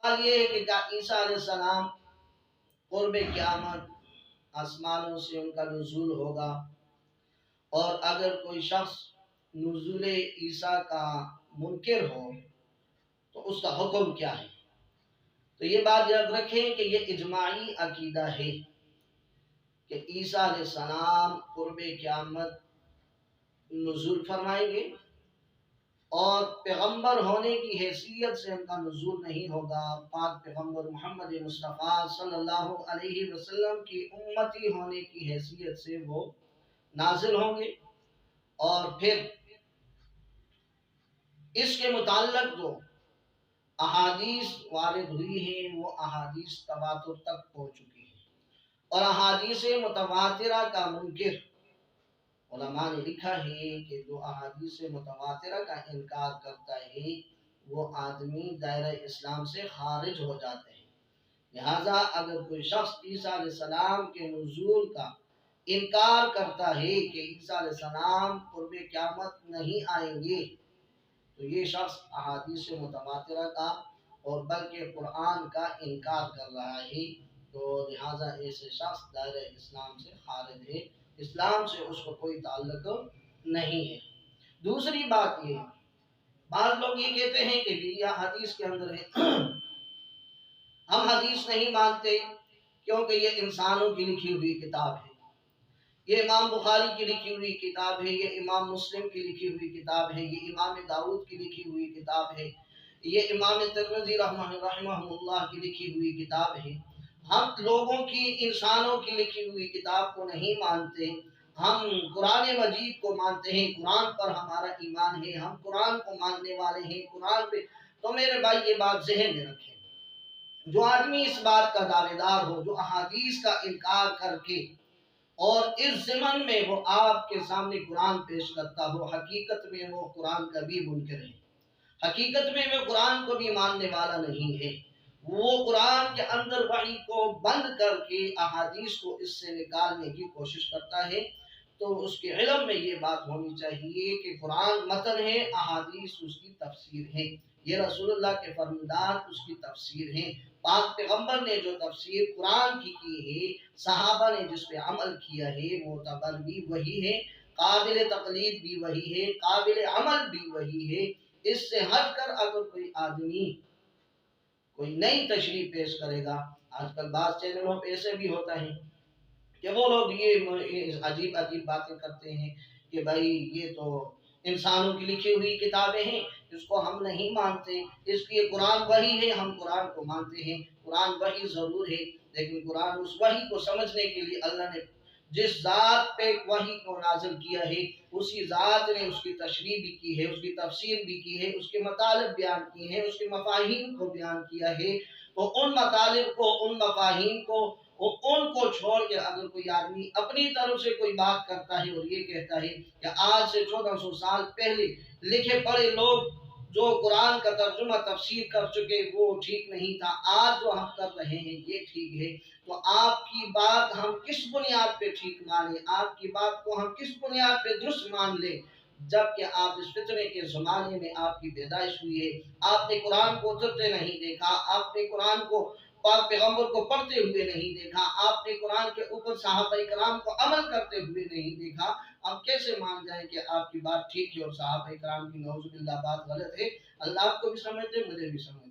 سوال یہ ہے کہ کیا عیسیٰ علیہ السلام قرب قیامت آسمانوں سے ان کا نزول ہوگا؟ اور اگر کوئی شخص نزول عیسیٰ کا منکر ہو تو اس کا حکم کیا ہے؟ تو یہ بات یاد رکھیں کہ یہ اجماعی عقیدہ ہے کہ عیسیٰ علیہ السلام قرب قیامت نزول فرمائیں گے، اور پیغمبر ہونے کی حیثیت سے ان کا نزول نہیں ہوگا۔ پاک پیغمبر محمد مصطفیٰ صلی اللہ علیہ وسلم کی امتی ہونے کی حیثیت سے وہ نازل ہوں گے، اور پھر اس کے متعلق جو احادیث وارد ہوئی ہیں وہ احادیث تواتر تک پہنچ چکی ہیں، اور احادیث متواترہ کا منکر، علماء نے لکھا ہے کہ جو احادیث متواترہ کا انکار کرتا ہے وہ آدمی دائرہ اسلام سے خارج ہو جاتے ہیں۔ لہٰذا اگر کوئی شخص عیسیٰ علیہ السلام کے نزول کا انکار کرتا ہے کہ عیسیٰ علیہ السلام قرب قیامت نہیں آئیں گے، تو یہ شخص احادیث متواترہ کا اور بلکہ قرآن کا انکار کر رہا ہے، تو لہٰذا ایسے شخص دائرہ اسلام سے خارج ہے، اسلام سے اس کو کوئی تعلق نہیں ہے۔ دوسری بات یہ، بعض لوگ یہ کہتے ہیں کہ یہ حدیث کے اندر ہے، ہم حدیث نہیں مانتے کیونکہ یہ انسانوں کی لکھی ہوئی کتاب ہے، یہ امام بخاری کی لکھی ہوئی کتاب ہے، یہ امام مسلم کی لکھی ہوئی کتاب ہے، یہ امام داؤد کی لکھی ہوئی کتاب ہے، یہ امام ترمذی رحمہ اللہ کی لکھی ہوئی کتاب ہے۔ ہم لوگوں کی، انسانوں کی لکھی ہوئی کتاب کو نہیں مانتے، ہم قرآن مجید کو مانتے ہیں، قرآن پر ہمارا ایمان ہے، ہم قرآن کو ماننے والے ہیں، قرآن پہ۔ تو میرے بھائی یہ بات ذہن میں رکھیں، جو آدمی اس بات کا دعوے دار ہو، جو احادیث کا انکار کر کے اور اس ضمن میں وہ آپ کے سامنے قرآن پیش کرتا ہو، حقیقت میں وہ قرآن کا بھی منکر ہے، حقیقت میں وہ قرآن کو بھی ماننے والا نہیں ہے، وہ قرآن کے اندر وحی کو بند کر کے احادیث کو اس سے نکالنے کی کوشش کرتا ہے۔ تو اس کے علم میں یہ بات ہونی چاہیے کہ قرآن متن ہے، احادیث اس کی تفسیر ہے، یہ رسول اللہ کے فرمودات اس کی تفسیر ہیں۔ پاک پیغمبر نے جو تفسیر قرآن کی ہے، صحابہ نے جس پہ عمل کیا ہے، معتبر بھی وہی ہے، قابل تقلید بھی وہی ہے، قابل عمل بھی وہی ہے۔ اس سے ہٹ کر اگر کوئی آدمی کوئی نئی تشریح پیش کرے گا، آج کل بعض چینلوں پہ ایسے بھی ہوتا ہے کہ وہ لوگ یہ عجیب عجیب باتیں کرتے ہیں کہ بھائی یہ تو انسانوں کی لکھی ہوئی کتابیں ہیں، اس کو ہم نہیں مانتے، اس لیے قرآن وحی ہے، ہم قرآن کو مانتے ہیں۔ قرآن وحی ضرور ہے، لیکن قرآن اس وحی کو سمجھنے کے لیے اللہ نے جس ذات پہ وحی کو نازل کیا ہے، اسی ذات نے اس کی تشریح بھی کی ہے، اس کی تفسیر بھی کی ہے، اس کے مطالب بیان کیے ہیں، اس کے مفاہیم کو بیان کیا ہے۔ تو ان مطالب کو، ان مفاہیم کو، ان کو چھوڑ کے اگر کوئی آدمی اپنی طرف سے کوئی بات کرتا ہے اور یہ کہتا ہے کہ آج سے 1400 سال پہلے لکھے پڑھے لوگ جو قرآن کا ترجمہ تفسیر کر چکے وہ ٹھیک نہیں تھا، آج جو ہم کر رہے ہیں یہ ٹھیک ہے، تو آپ کی بات ہم کس بنیاد پہ ٹھیک مانیں، آپ کی بات کو ہم کس بنیاد پہ درست مان لیں، جبکہ آپ اس فطرے کے زمانے میں آپ کی پیدائش ہوئی ہے، آپ نے قرآن کو اترتے نہیں دیکھا، آپ نے قرآن کو پاک پیغمبر کو پڑھتے ہوئے نہیں دیکھا، آپ نے قرآن کے اوپر صحابہ کرام کو عمل کرتے ہوئے نہیں دیکھا، ہم کیسے مان جائیں کہ آپ کی بات ٹھیک ہے اور صحابہ کرام کی نعوذ باللہ بات غلط ہے؟ اللہ آپ کو بھی سمجھتے، مجھے بھی سمجھتے۔